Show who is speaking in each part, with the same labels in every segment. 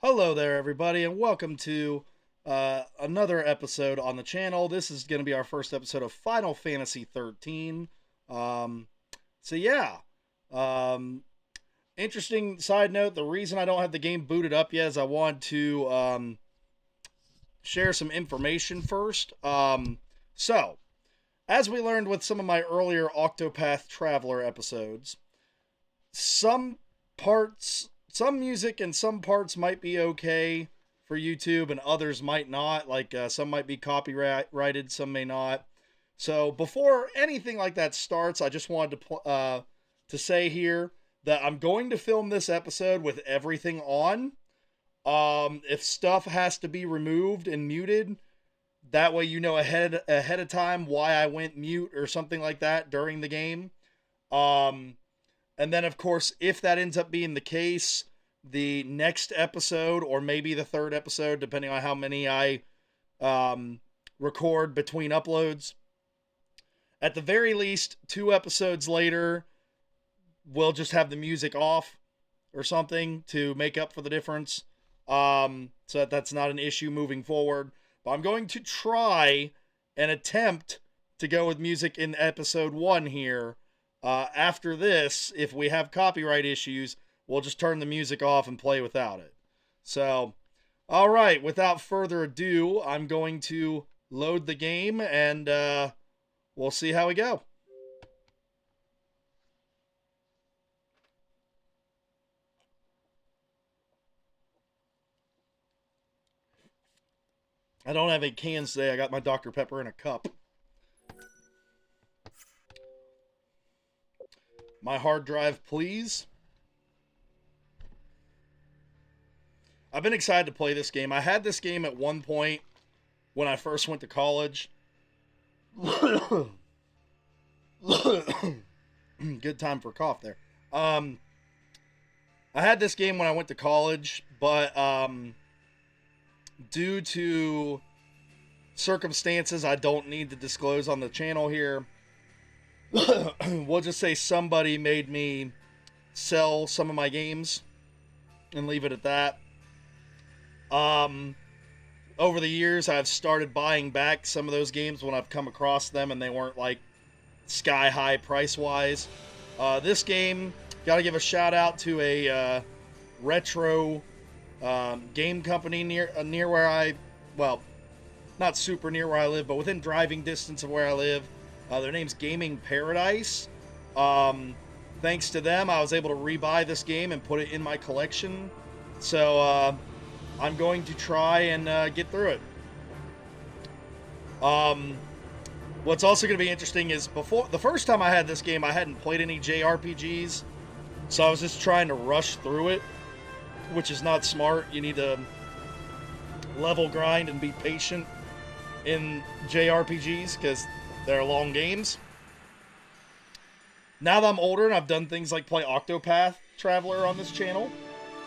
Speaker 1: Hello there, everybody, and welcome to another episode on the channel. This is going to be our first episode of Final Fantasy XIII. Um, so, yeah. Um, Interesting side note, the reason I don't have the game booted up yet is I want to share some information first. So, as we learned with some of my earlier Octopath Traveler episodes, some some music and some parts might be okay for YouTube and others might not. Like some might be copyrighted, some may not. So before anything like that starts, I just wanted to say here that I'm going to film this episode with everything on. If stuff has to be removed and muted, that way you know ahead of time why I went mute or something like that during the game. Um, and then, of course, if that ends up being the case, the next episode, or maybe the third episode, depending on how many I record between uploads, at the very least, 2 episodes later, we'll just have the music off or something to make up for the difference. So that's not an issue moving forward. But I'm going to try and attempt to go with music in episode 1 here. After this, if we have copyright issues, we'll just turn the music off and play without it. So, all right, without further ado, I'm going to load the game and we'll see how we go. I don't have any cans today. I got my Dr. Pepper in a cup. My hard drive, please. I've been excited to play this game. I had this game at one point when I first went to college. Good time for a cough there. I had this game when I went to college, but due to circumstances I don't need to disclose on the channel here, we'll just say somebody made me sell some of my games and leave it at that. Over the years, I've started buying back some of those games when I've come across them and they weren't like sky high price wise. This game, gotta give a shout out to a retro game company near where well, not super near where I live, but within driving distance of where I live. Their name's Gaming Paradise. Thanks to them, I was able to rebuy this game and put it in my collection. So I'm going to try and get through it. What's also going to be interesting is before the first time I had this game, I hadn't played any JRPGs, so I was just trying to rush through it, which is not smart. You need to level grind and be patient in JRPGs because they're long games. Now that I'm older and I've done things like play Octopath Traveler on this channel,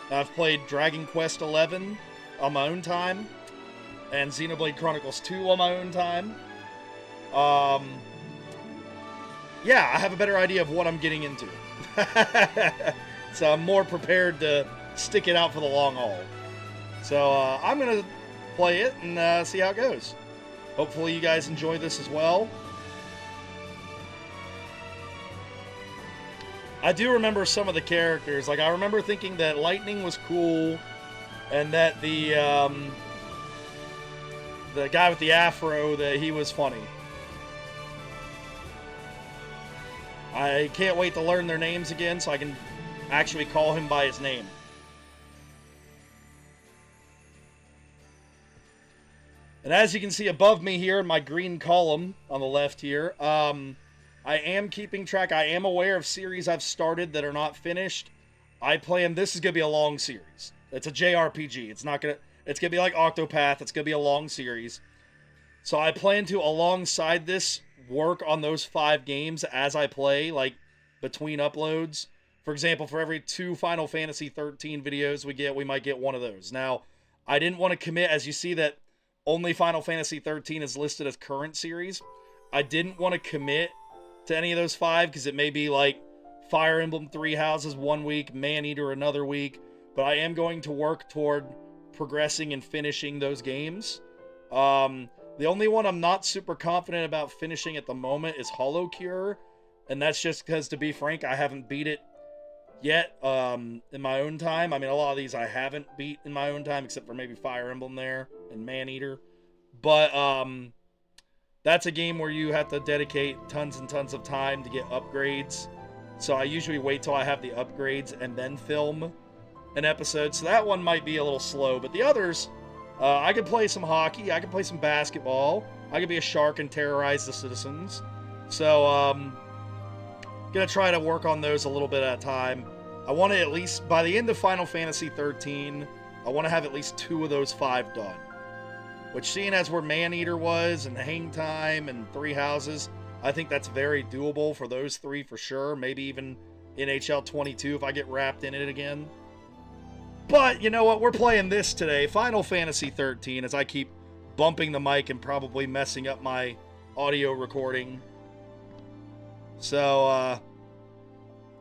Speaker 1: I've played Dragon Quest XI on my own time and Xenoblade Chronicles 2 on my own time. Yeah, I have a better idea of what I'm getting into. So I'm more prepared to stick it out for the long haul. So I'm going to play it and see how it goes. Hopefully you guys enjoy this as well. I do remember some of the characters. Like, I remember thinking that Lightning was cool and that the guy with the afro, that he was funny. I can't wait to learn their names again so I can actually call him by his name. And as you can see above me here in my green column on the left here, I am keeping track. I am aware of series I've started that are not finished. I plan this is going to be a long series. It's a JRPG. It's going to be like Octopath. It's going to be a long series. So I plan to, alongside this, work on those 5 games as I play, like between uploads. For example, for every 2 Final Fantasy 13 videos we might get one of those. Now, I didn't want to commit, as you see that only Final Fantasy 13 is listed as current series. I didn't want to commit to any of those 5 because it may be like Fire Emblem 3 Houses one week, Maneater another week, but I am going to work toward progressing and finishing those games. The only one I'm not super confident about finishing at the moment is Hollow Cure, and that's just because, to be frank, I haven't beat it yet in my own time. I mean, a lot of these I haven't beat in my own time, except for maybe Fire Emblem there and Maneater. But that's a game where you have to dedicate tons and tons of time to get upgrades. So I usually wait till I have the upgrades and then film an episode. So that one might be a little slow, but the others, I could play some hockey, I could play some basketball, I could be a shark and terrorize the citizens. So gonna try to work on those a little bit at a time. I want to at least, by the end of Final Fantasy 13, I want to have at least 2 of those 5 done. Which, seeing as where Maneater was, and Hang Time, and 3 Houses, I think that's very doable for those 3 for sure. Maybe even NHL 22 if I get wrapped in it again. But, you know what? We're playing this today, Final Fantasy 13, as I keep bumping the mic and probably messing up my audio recording. So,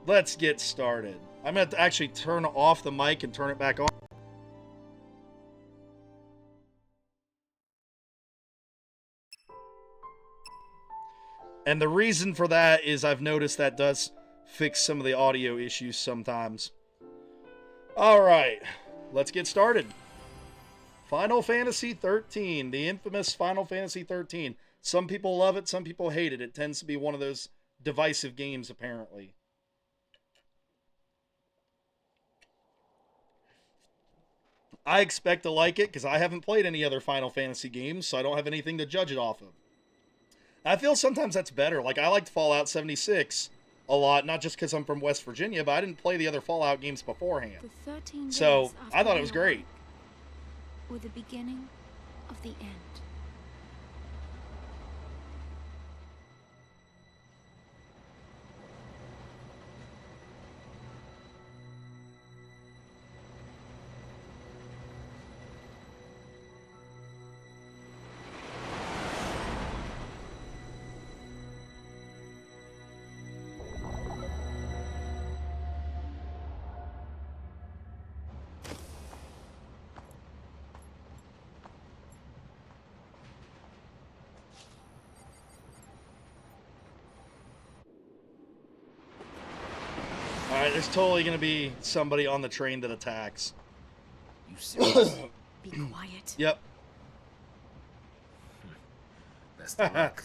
Speaker 1: let's get started. I'm going to actually turn off the mic and turn it back on. And the reason for that is I've noticed that does fix some of the audio issues sometimes. Alright, let's get started. Final Fantasy 13, the infamous Final Fantasy 13. Some people love it, some people hate it. It tends to be one of those divisive games, apparently. I expect to like it because I haven't played any other Final Fantasy games, so I don't have anything to judge it off of. I feel sometimes that's better. Like, I liked Fallout 76 a lot, not just because I'm from West Virginia, but I didn't play the other Fallout games beforehand. So, I thought it was great.
Speaker 2: With the beginning of the end.
Speaker 1: Alright, there's totally going to be somebody on the train that attacks.
Speaker 3: You serious?
Speaker 2: Be quiet.
Speaker 1: Yep.
Speaker 3: Best of luck.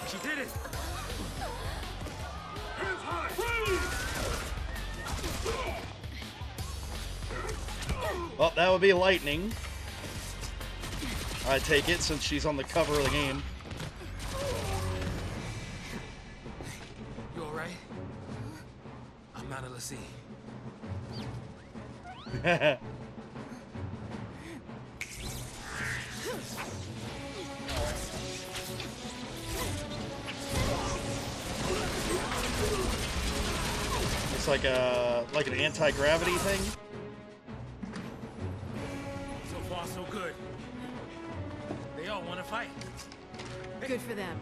Speaker 3: She did it! Hands high!
Speaker 1: Well, that would be lightning. I take it, since she's on the cover of the game.
Speaker 3: You alright? I'm not a Lassie.
Speaker 1: It's like an anti-gravity thing.
Speaker 3: So far, so good. They all want to fight.
Speaker 2: Good for them.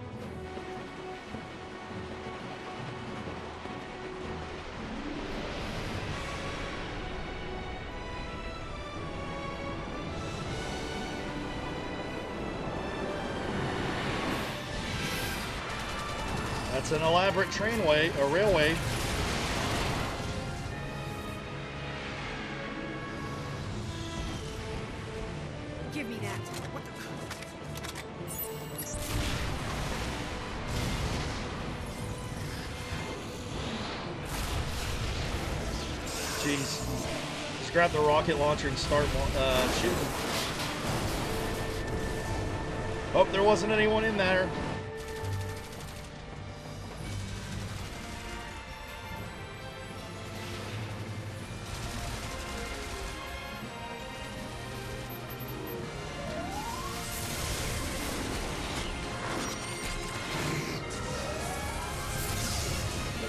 Speaker 1: That's an elaborate trainway, or railway.
Speaker 2: Give me that.
Speaker 3: What the?
Speaker 1: Jeez. Just grab the rocket launcher and start shooting. Oh, there wasn't anyone in there.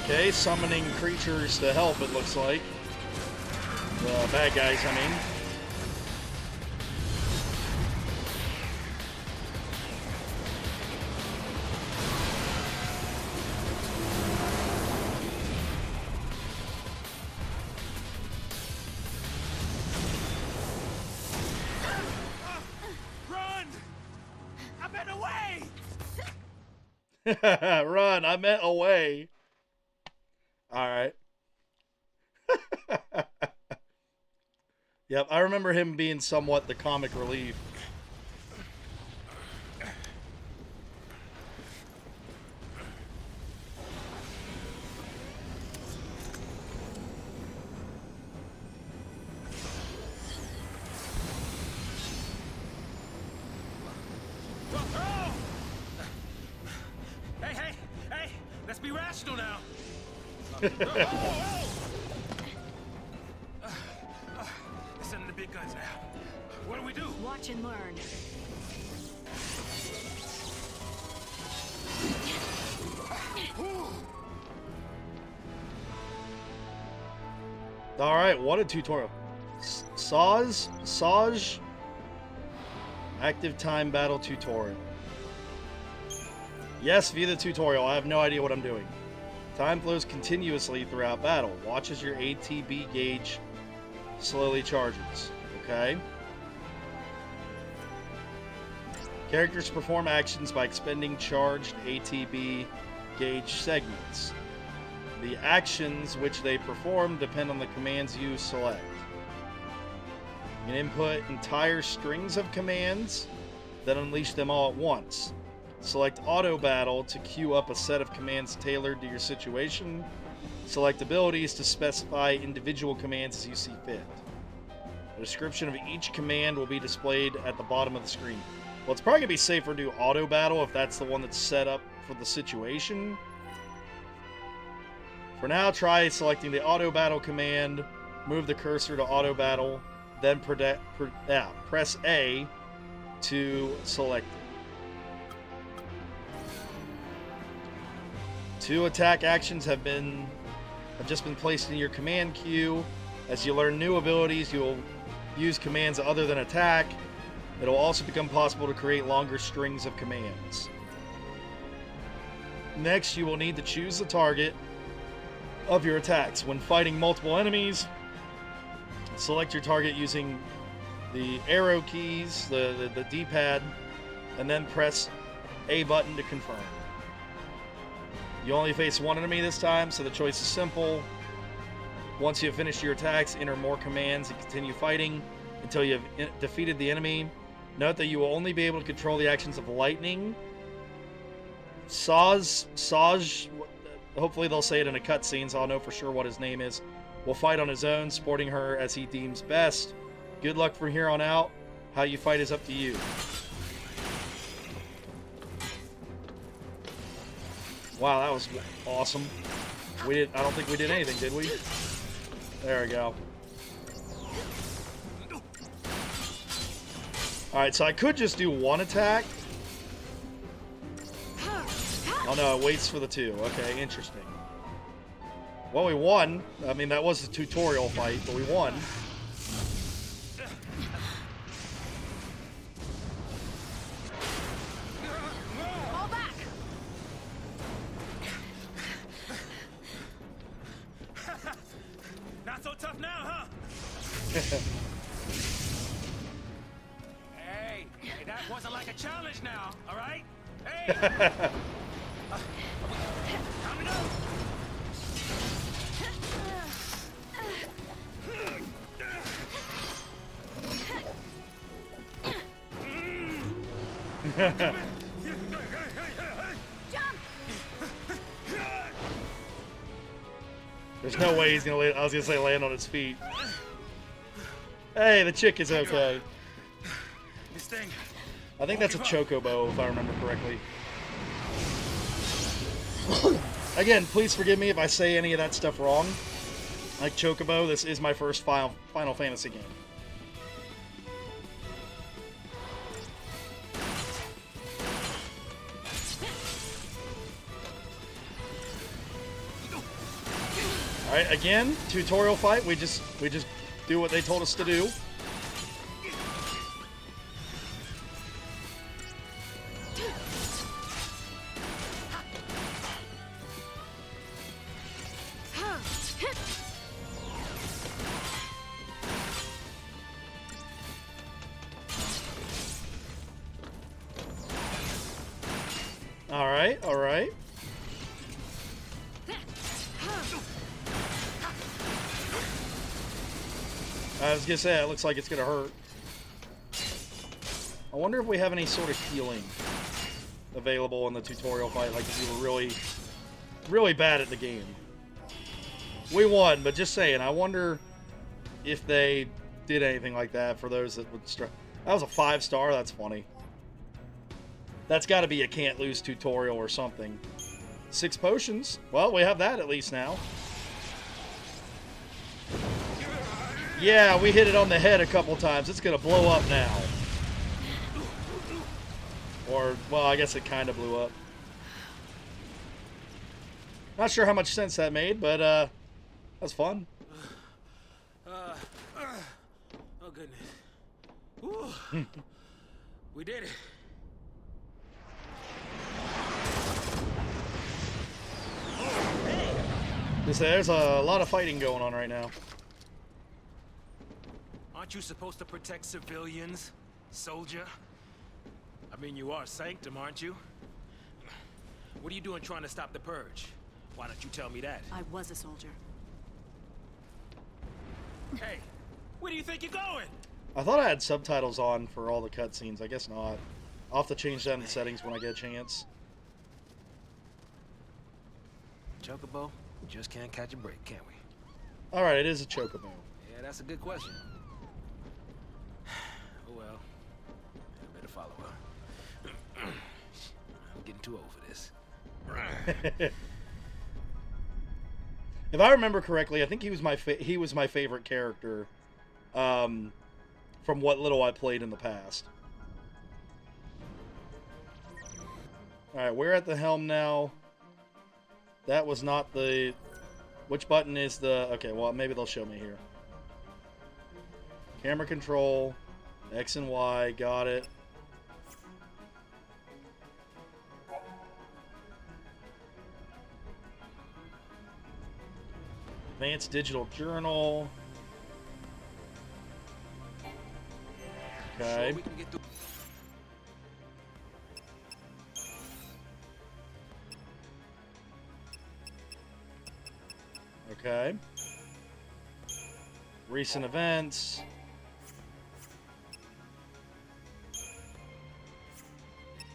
Speaker 1: Okay, summoning creatures to help, it looks like. The bad guys, I mean.
Speaker 3: Get away!
Speaker 1: Run, I meant away. Alright. Yep, I remember him being somewhat the comic relief.
Speaker 3: Hey! Let's be rational now. Listen to the big guns now. What do we do?
Speaker 2: Watch and learn.
Speaker 1: Alright, what a tutorial. Saj Active Time Battle Tutorial. Yes, via the tutorial. I have no idea what I'm doing. Time flows continuously throughout battle. Watch as your ATB gauge slowly charges. Okay. Characters perform actions by expending charged ATB gauge segments. The actions which they perform depend on the commands you select. You can input entire strings of commands, then unleash them all at once. Select Auto Battle to queue up a set of commands tailored to your situation. Select abilities to specify individual commands as you see fit. The description of each command will be displayed at the bottom of the screen. Well, it's probably going to be safer to do Auto Battle if that's the one that's set up for the situation. For now, try selecting the Auto Battle command, move the cursor to Auto Battle, then press A to select it. 2 attack actions have just been placed in your command queue. As you learn new abilities, you will use commands other than attack. It will also become possible to create longer strings of commands. Next, you will need to choose the target of your attacks. When fighting multiple enemies, select your target using the arrow keys, the D-pad, and then press A button to confirm. You only face one enemy this time, so the choice is simple. Once you have finished your attacks, enter more commands and continue fighting until you have defeated the enemy. Note that you will only be able to control the actions of lightning. Saj, hopefully they'll say it in a cutscene so I'll know for sure what his name is, will fight on his own, supporting her as he deems best. Good luck from here on out. How you fight is up to you. Wow, that was awesome. I don't think we did anything, did we? There we go. Alright, so I could just do one attack. Oh no, it waits for the 2. Okay, interesting. Well, we won. I mean, that was a tutorial fight, but we won.
Speaker 3: Hey, that wasn't like a challenge now, all right? Hey! Coming up!
Speaker 1: There's no way he's gonna I was gonna say land on his feet. Hey, the chick is okay.
Speaker 3: This thing.
Speaker 1: I think that's a chocobo, if I remember correctly. Again, please forgive me if I say any of that stuff wrong. Like chocobo, this is my first Final Fantasy game. Alright, again, tutorial fight. We just do what they told us to do. All right, all right. I was gonna say, it looks like it's gonna hurt. I wonder if we have any sort of healing available in the tutorial fight, like if you were really, really bad at the game. We won, but just saying, I wonder if they did anything like that for those that would... That was a 5-star, that's funny. That's got to be a can't lose tutorial or something. 6 potions. Well, we have that at least now. Yeah, we hit it on the head a couple times. It's going to blow up now. Or, well, I guess it kind of blew up. Not sure how much sense that made, but that's fun.
Speaker 3: Oh, goodness. Whew. We did it.
Speaker 1: There's a lot of fighting going on right now.
Speaker 3: Aren't you supposed to protect civilians, soldier? I mean, you are Sanctum, aren't you? What are you doing trying to stop the purge? Why don't you tell me that?
Speaker 4: I was a soldier.
Speaker 3: Hey, where do you think you're going?
Speaker 1: I thought I had subtitles on for all the cutscenes. I guess not. I'll have to change that in the settings when I get a chance.
Speaker 3: Chocobo, just can't catch a break, can we?
Speaker 1: Alright, it is a chocobo.
Speaker 3: Yeah, that's a good question. Oh well. I better follow her. I'm getting too old for this.
Speaker 1: If I remember correctly, I think he was my favorite character from what little I played in the past. Alright, we're at the helm now. That was not the... Which button is the... Okay, well, maybe they'll show me here. Camera control, X and Y, got it. Advanced digital journal. Okay.
Speaker 3: Sure, we can get through.
Speaker 1: Okay. Recent events.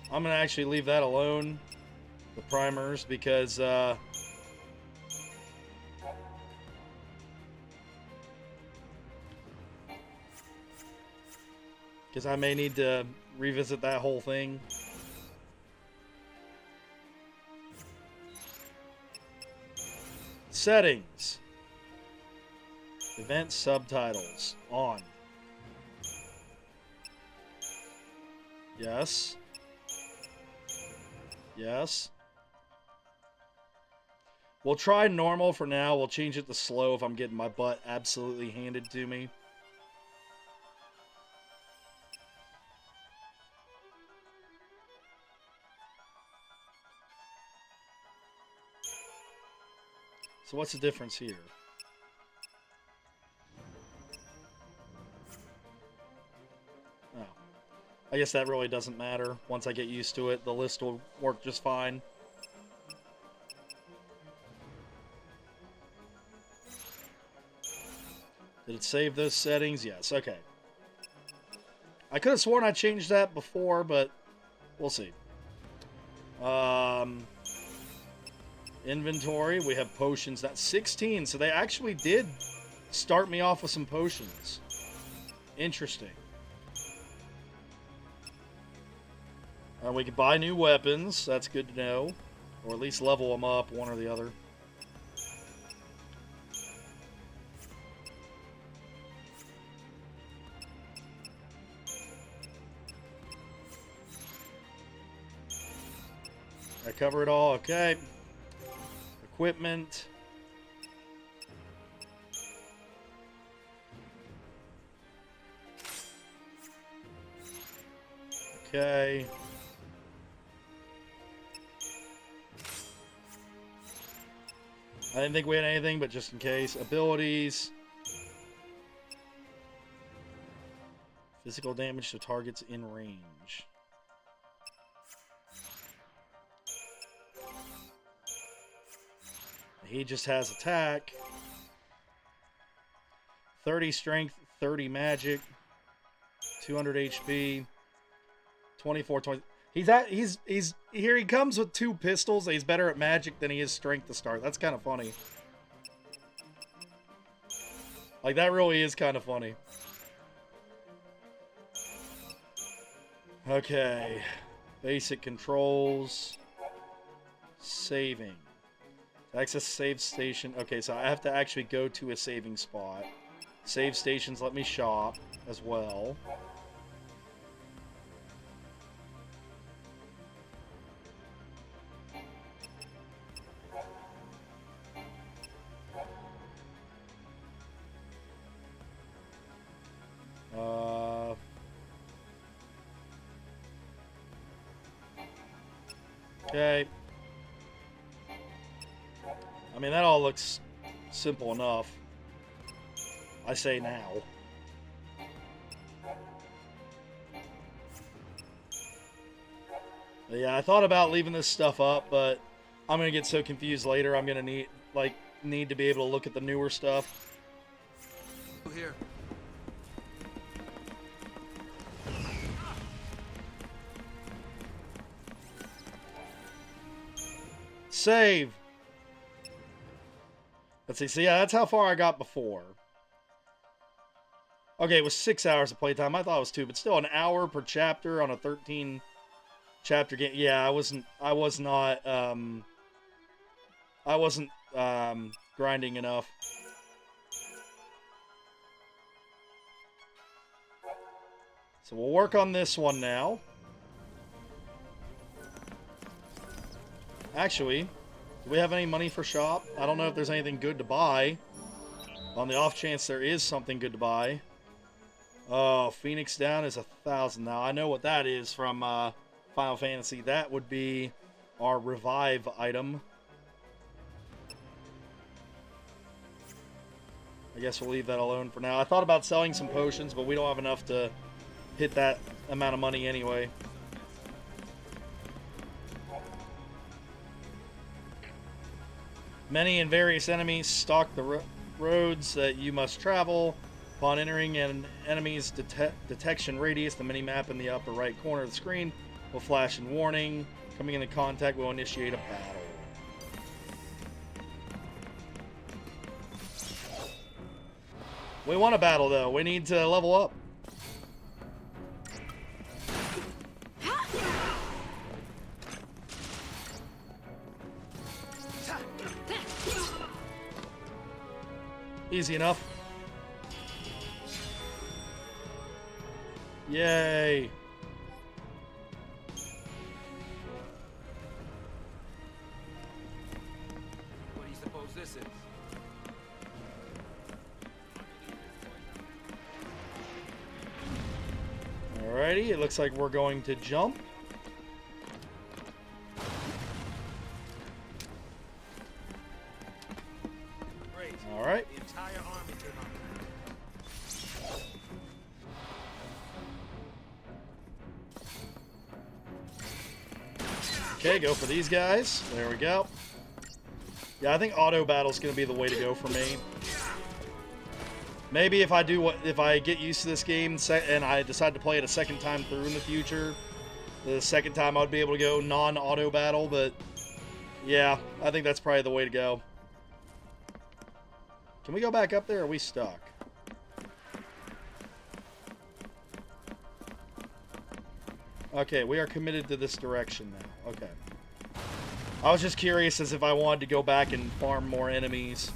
Speaker 1: I'm going to actually leave that alone, the primers, because I may need to revisit that whole thing. Settings. Event subtitles. On. Yes. Yes. We'll try normal for now. We'll change it to slow if I'm getting my butt absolutely handed to me. So what's the difference here? Oh. I guess that really doesn't matter. Once I get used to it, the list will work just fine. Did it save those settings? Yes, okay. I could have sworn I changed that before, but we'll see. Inventory, we have potions. That's 16, so they actually did start me off with some potions. Interesting. We can buy new weapons. That's good to know. Or at least level them up, one or the other. I cover it all. Okay. Equipment. Okay. I didn't think we had anything, but just in case. Abilities. Physical damage to targets in range. He just has attack. 30 strength, 30 magic, 200 HP, 24, 20. He's here. He comes with 2 pistols. He's better at magic than he is strength to start. That's kind of funny. Like, that really is kind of funny. Okay. Basic controls. Saving. Access save station. Okay, so I have to actually go to a saving spot. Save stations let me shop as well. Okay. I mean, that all looks simple enough. I say now. But yeah, I thought about leaving this stuff up, but I'm gonna get so confused later. I'm gonna need to be able to look at the newer stuff.
Speaker 3: Here.
Speaker 1: Save. Let's see. So yeah, that's how far I got before. Okay, it was 6 hours of playtime. I thought it was 2, but still an hour per chapter on a 13 chapter game. Yeah, I wasn't grinding enough. So we'll work on this one now. Actually, do we have any money for shop? I don't know if there's anything good to buy. On the off chance there is something good to buy. Oh, Phoenix Down is 1,000 now. I know what that is from Final Fantasy. That would be our revive item. I guess we'll leave that alone for now. I thought about selling some potions, but we don't have enough to hit that amount of money anyway. Many and various enemies stalk the roads that you must travel. Upon entering an enemy's detection radius, the mini-map in the upper right corner of the screen will flash in warning. Coming into contact will initiate a battle. We want a battle, though. We need to level up. Easy enough. Yay.
Speaker 3: What do you suppose this is?
Speaker 1: Alrighty, it looks like we're going to jump.
Speaker 3: Great.
Speaker 1: Alright.
Speaker 3: The entire army came out.
Speaker 1: Okay, go for these guys. There we go. Yeah, I think auto battle's gonna be the way to go for me. Maybe if I get used to this game and I decide to play it a second time through in the future, the second time I would be able to go non-auto battle, but yeah, I think that's probably the way to go. Can we go back up there, or are we stuck? Okay, we are committed to this direction now. Okay. I was just curious as if I wanted to go back and farm more enemies.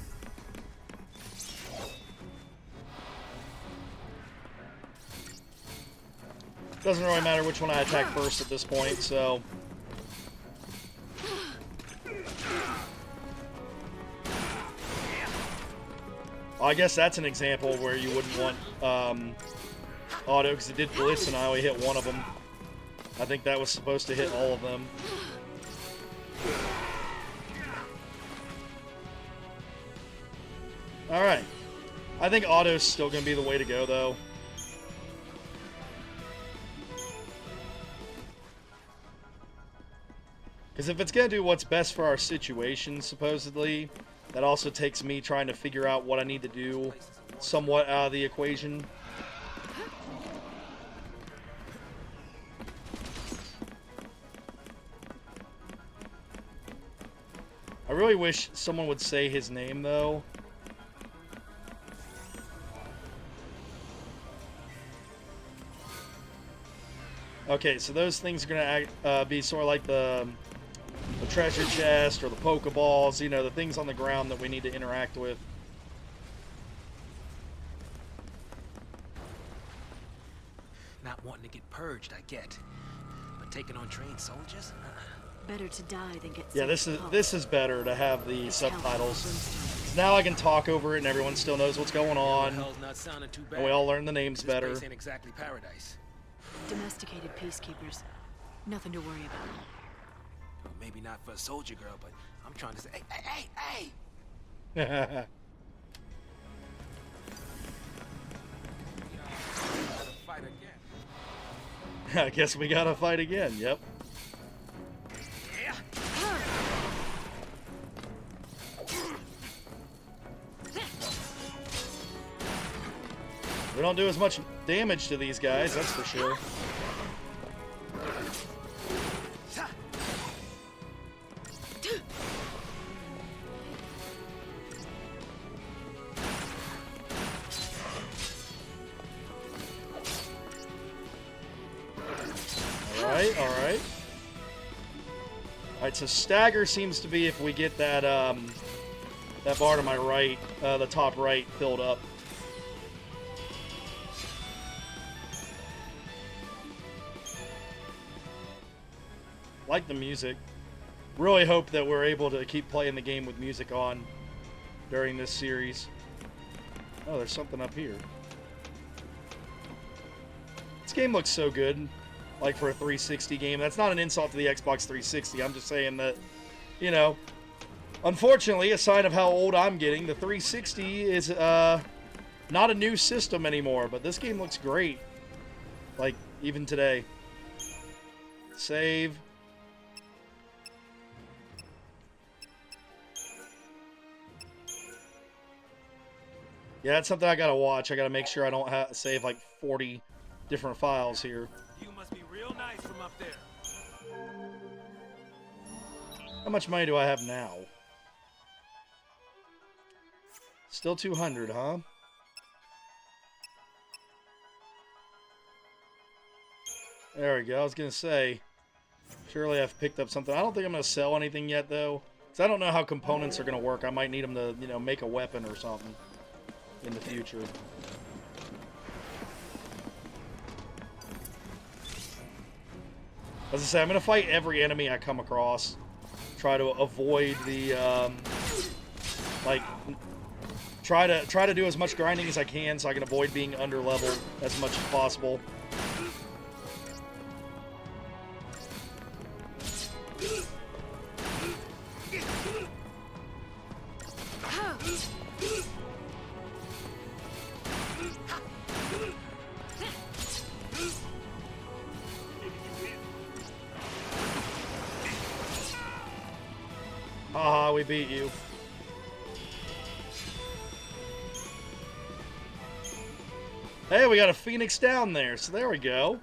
Speaker 1: Doesn't really matter which one I attack first at this point, so... Well, I guess that's an example where you wouldn't want auto, because it did blitz and I only hit one of them. I think that was supposed to hit all of them. Alright. I think auto's still going to be the way to go, though. Because if it's going to do what's best for our situation, supposedly, That also takes me trying to figure out what I need to do somewhat out of the equation. I really wish someone would say his name, though. Okay, so those things are going to be sort of like the treasure chest or the Pokeballs, you know, the things on the ground that we need to interact with.
Speaker 3: Not wanting to get purged, I get. But taking on trained soldiers?
Speaker 2: Better to die than get
Speaker 1: Yeah, this is better to have the subtitles. So now I can talk over it and everyone still knows what's going on.
Speaker 3: Hell's not sounding too bad.
Speaker 1: And we all learn the names
Speaker 3: This
Speaker 1: better.
Speaker 3: place ain't exactly paradise.
Speaker 2: Domesticated peacekeepers. Nothing to worry about.
Speaker 3: Well, maybe not for a soldier girl, but I'm trying to say, hey! Fight again.
Speaker 1: I guess we gotta fight again, yep.
Speaker 3: Yeah.
Speaker 1: We don't do as much damage to these guys, that's for sure. Alright. Alright, so stagger seems to be if we get that, that bar to my right, the top right, filled up. Like the music. Really hope that we're able to keep playing the game with music on during this series. Oh, there's something up here. This game looks so good. Like for a 360 game. That's not an insult to the Xbox 360. I'm just saying that, you know, unfortunately, a sign of how old I'm getting, the 360 is not a new system anymore, but this game looks great. Like, even today. Save. Yeah, that's something I gotta watch. I gotta make sure I don't save like 40 different files here.
Speaker 3: You must be real nice from up there.
Speaker 1: How much money do I have now? Still 200, huh? There we go. I was gonna say, surely I've picked up something. I don't think I'm gonna sell anything yet, though, because I don't know how components are gonna work. I might need them to, you know, make a weapon or something in the future. As I say, I'm gonna fight every enemy I come across. Try to avoid the like, try to do as much grinding as I can so I can avoid being underleveled as much as possible. Haha, we beat you. Hey, we got a Phoenix down there, so there we go.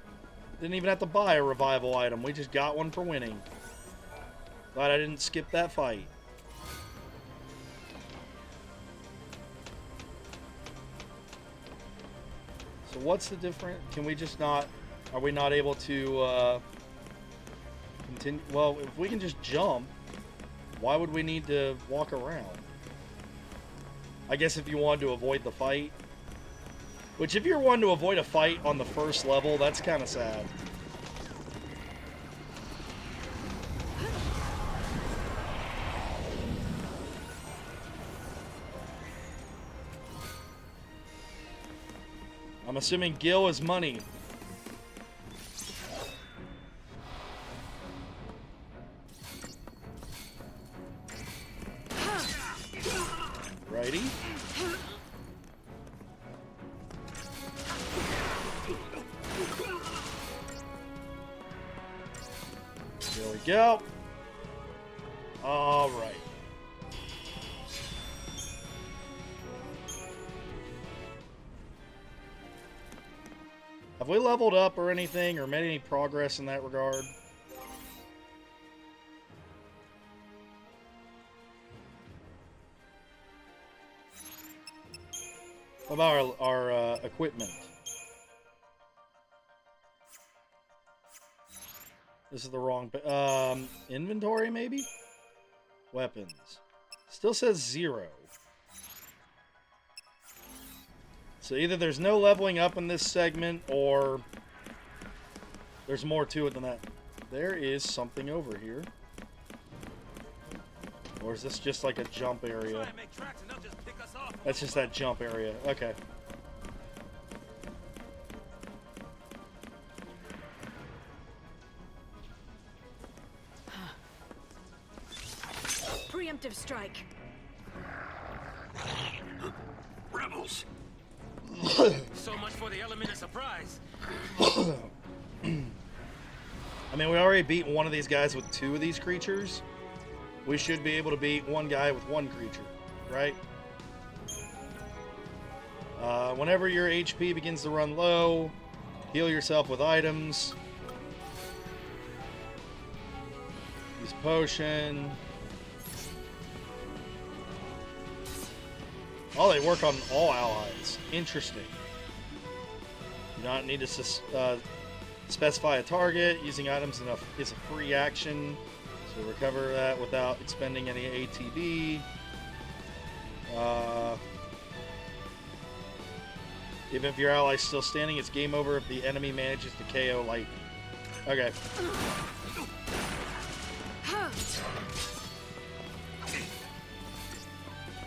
Speaker 1: Didn't even have to buy a revival item. We just got one for winning. Glad I didn't skip that fight. So what's the difference? Can we just not... Are we not able to continue? Well, if we can just jump, why would we need to walk around? I guess if you wanted to avoid the fight. Which, if you're one to avoid a fight on the first level, that's kind of sad. I'm assuming Gil is money. Righty. There we go. All right. Have we leveled up or anything, or made any progress in that regard? What about our equipment? This is the wrong... inventory, maybe? Weapons. Still says 0. So either there's no leveling up in this segment, or there's more to it than that. There is something over here. Or is this just like a jump area? That's just that jump area. Okay.
Speaker 4: Preemptive strike.
Speaker 3: Rebels. So much for the element of surprise.
Speaker 1: I mean, we already beat one of these guys with 2 of these creatures. We should be able to beat one guy with 1 creature, right? Whenever your HP begins to run low, heal yourself with items. Use potion. Oh, they work on all allies. Interesting. Do not need to specify a target. Using items is a free action. So recover that without expending any ATB. Even if your ally is still standing, it's game over if the enemy manages to KO lightning. Okay.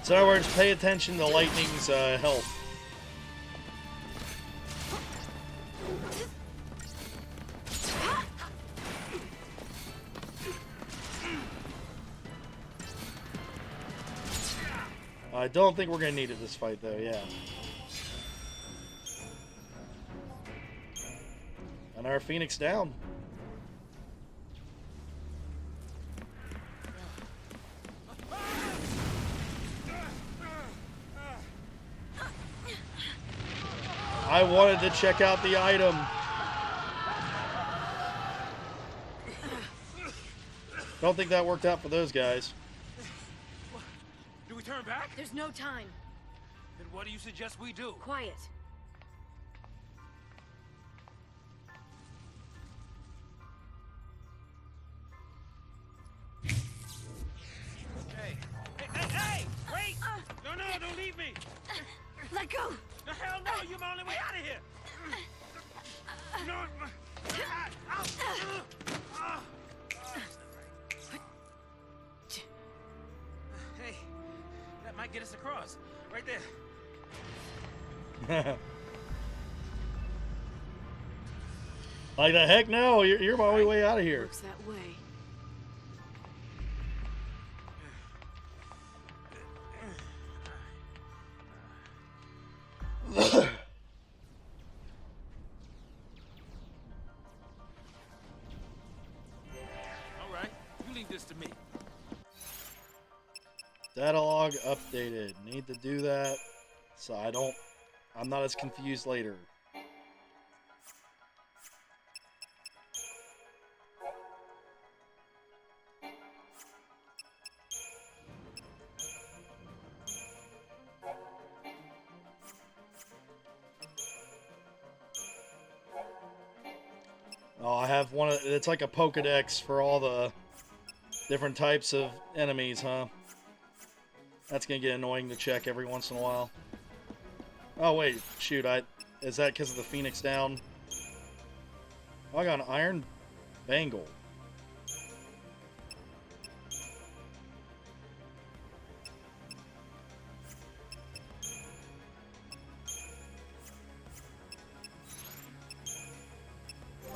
Speaker 1: So in other words, pay attention to lightning's health. I don't think we're going to need it this fight, though, yeah. And our Phoenix down. I wanted to check out the item. Don't think that worked out for those guys.
Speaker 3: Do we turn back?
Speaker 4: There's no time.
Speaker 3: Then what do you suggest we do?
Speaker 4: Quiet.
Speaker 3: Hey! Wait! No, don't leave me!
Speaker 4: Let go!
Speaker 3: The hell no! You're my only way out of here! No! Hey, that might get us across. Right there.
Speaker 1: Like the heck no! You're my only way out of here.
Speaker 4: Works that way.
Speaker 3: Alright, you leave this to me.
Speaker 1: Data log updated. Need to do that so I'm not as confused later. Oh, I have one of, it's like a Pokedex for all the different types of enemies, huh? That's gonna get annoying to check every once in a while. Oh wait, shoot, is that because of the Phoenix down? Oh, I got an iron bangle.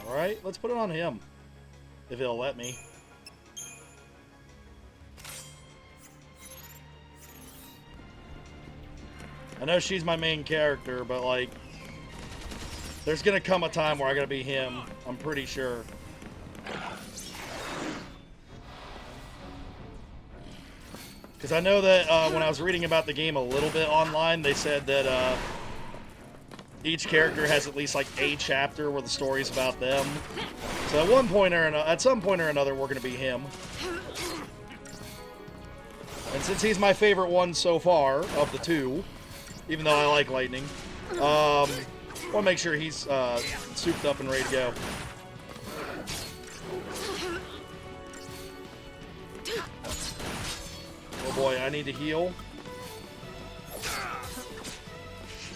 Speaker 1: Alright, let's put it on him. If he'll let me. I know she's my main character, but like, there's gonna come a time where I gotta be him. I'm pretty sure. Because I know that when I was reading about the game a little bit online, they said that each character has at least like a chapter where the story's about them. So at one point or at some point or another, we're gonna be him. And since he's my favorite one so far of the two, even though I like Lightning, want to make sure he's souped up and ready to go. Oh boy, I need to heal.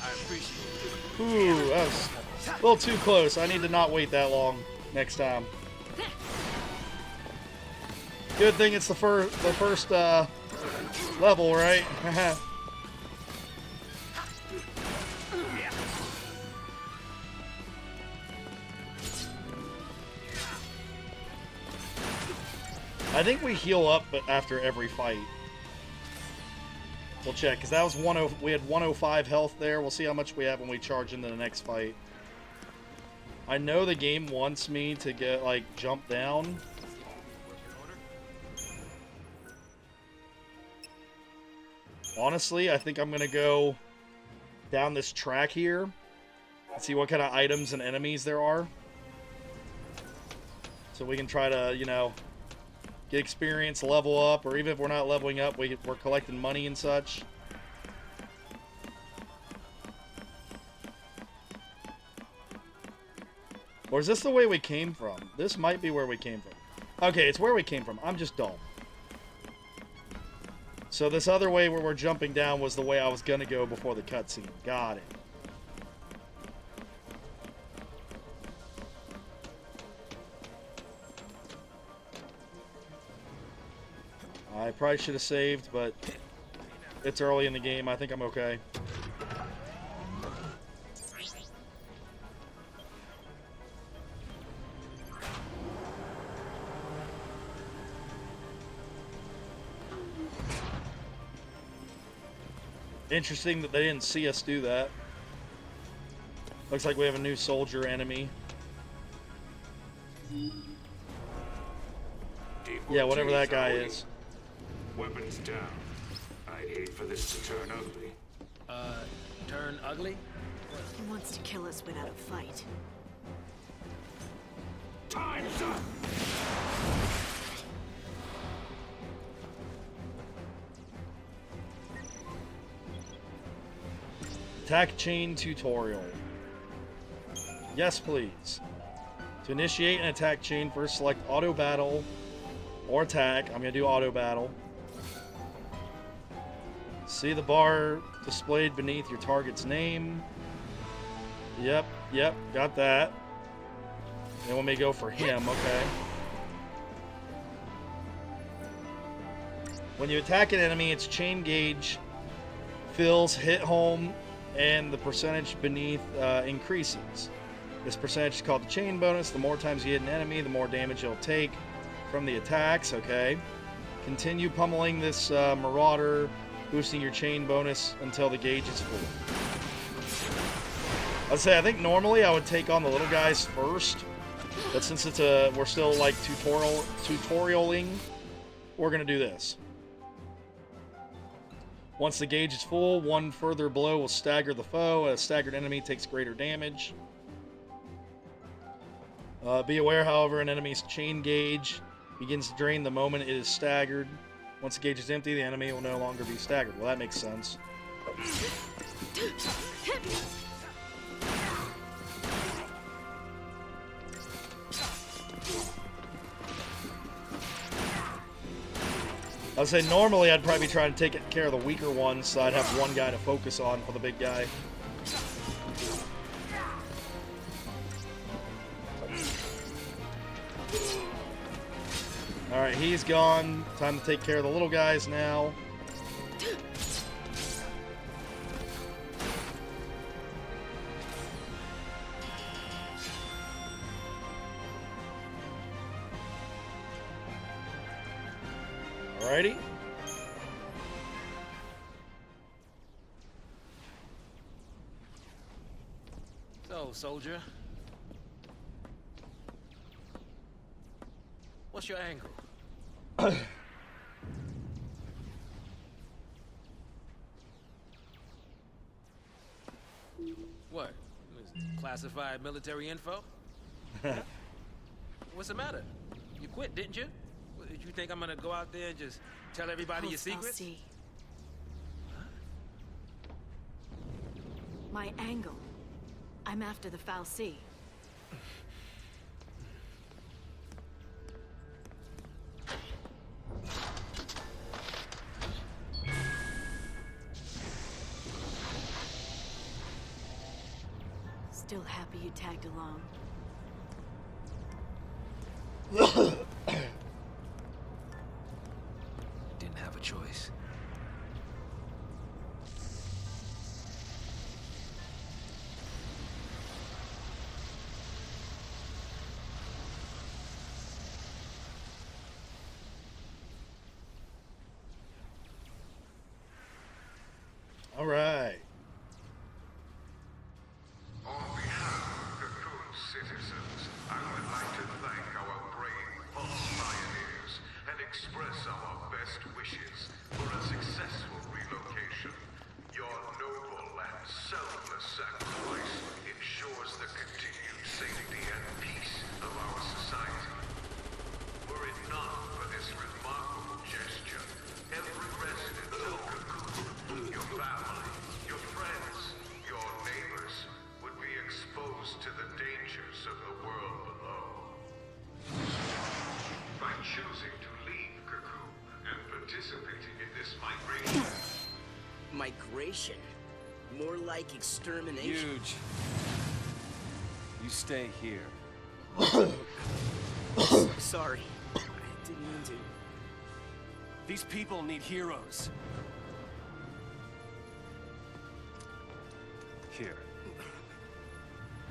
Speaker 3: I appreciate it.
Speaker 1: Ooh, that was a little too close. I need to not wait that long next time. Good thing it's the first level, right? I think we heal up after every fight. We'll check, because that was we had 105 health there. We'll see how much we have when we charge into the next fight. I know the game wants me to get, like, jump down. Honestly, I think I'm going to go down this track here and see what kind of items and enemies there are. So we can try to, you know, get experience, level up, or even if we're not leveling up, we're collecting money and such. Or is this the way we came from? This might be where we came from. Okay, it's where we came from. I'm just dumb. So this other way where we're jumping down was the way I was gonna go before the cutscene. Got it. I probably should have saved, but it's early in the game. I think I'm okay. Interesting that they didn't see us do that. Looks like we have a new soldier enemy. Yeah, whatever that guy is.
Speaker 5: Weapons down. I'd hate for this to turn ugly.
Speaker 3: Turn ugly?
Speaker 4: He wants to kill us without a fight.
Speaker 5: Time's up!
Speaker 1: Attack chain tutorial. Yes, please. To initiate an attack chain, first select auto battle or attack. I'm going to do auto battle. See the bar displayed beneath your target's name. Yep, got that. They want me to go for him, okay. When you attack an enemy, its chain gauge fills, hit home, and the percentage beneath increases. This percentage is called the chain bonus. The more times you hit an enemy, the more damage it'll take from the attacks, okay. Continue pummeling this marauder, boosting your chain bonus until the gauge is full. I'd say I think normally I would take on the little guys first, but since it's we're still like tutorialing, we're gonna do this. Once the gauge is full, one further blow will stagger the foe. A staggered enemy takes greater damage. Be aware, however, an enemy's chain gauge begins to drain the moment it is staggered. Once the gauge is empty, the enemy will no longer be staggered. Well, that makes sense. I would say normally I'd probably be trying to take care of the weaker ones, so I'd have one guy to focus on for the big guy. Alright, he's gone. Time to take care of the little guys now. Alrighty.
Speaker 3: So, soldier. What's your angle? What? classified military info? What's the matter? You quit, didn't you? Did you think I'm gonna go out there and just tell everybody your secrets?
Speaker 4: See. My angle. I'm after the Foul Sea. Still happy you tagged along.
Speaker 3: Didn't have a choice.
Speaker 1: All right.
Speaker 5: On behalf of Cocoon's citizens, I would like to thank our brave pulse pioneers and express our best wishes for a successful relocation. Your noble and selfless sacrifice ensures the continued safety and peace of our society. Were it not for this remarkable gesture, every resident of Cocoon, your family, your friends, your neighbors, would be exposed to the dangers of the world below. By choosing to leave Cocoon and participating in this migration,
Speaker 6: Migration? More like extermination.
Speaker 7: Huge. You stay here.
Speaker 6: Sorry. I didn't mean to.
Speaker 7: These people need heroes. Here.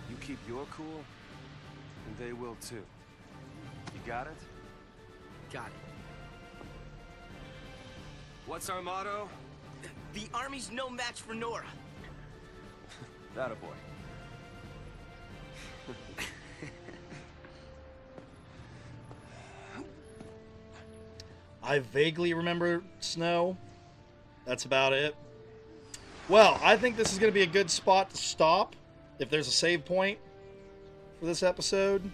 Speaker 7: You keep your cool, and they will too. You got it?
Speaker 6: Got it.
Speaker 7: What's our motto?
Speaker 6: The army's no match for Nora.
Speaker 7: That a boy.
Speaker 1: I vaguely remember snow. That's about it. Well, I think this is going to be a good spot to stop if there's a save point for this episode.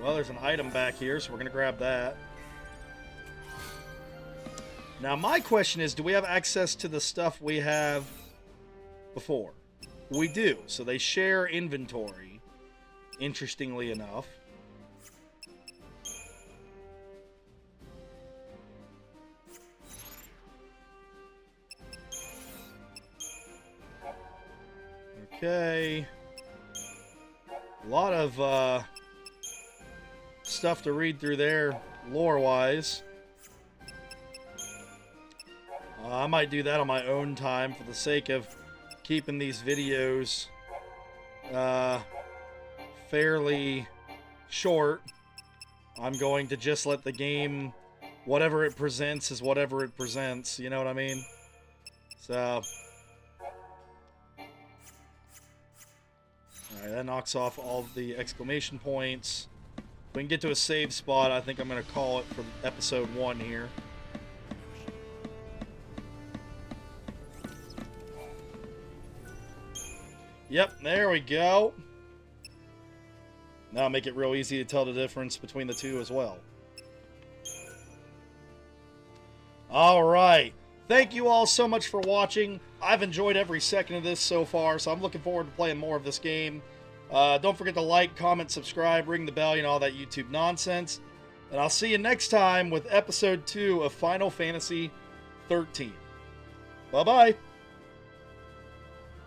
Speaker 1: Well, there's an item back here, so we're going to grab that. Now, my question is, do we have access to the stuff we have before? We do, so they share inventory, interestingly enough. Okay. A lot of stuff to read through there, lore-wise. I might do that on my own time for the sake of keeping these videos fairly short. I'm going to just let the game, whatever it presents is whatever it presents, you know what I mean? So, alright, that knocks off all of the exclamation points. If we can get to a save spot, I think I'm going to call it for episode 1 here. Yep, there we go. Now make it real easy to tell the difference between the two as well. Alright. Thank you all so much for watching. I've enjoyed every second of this so far, so I'm looking forward to playing more of this game. Don't forget to like, comment, subscribe, ring the bell, all that YouTube nonsense. And I'll see you next time with episode 2 of Final Fantasy XIII. Bye-bye.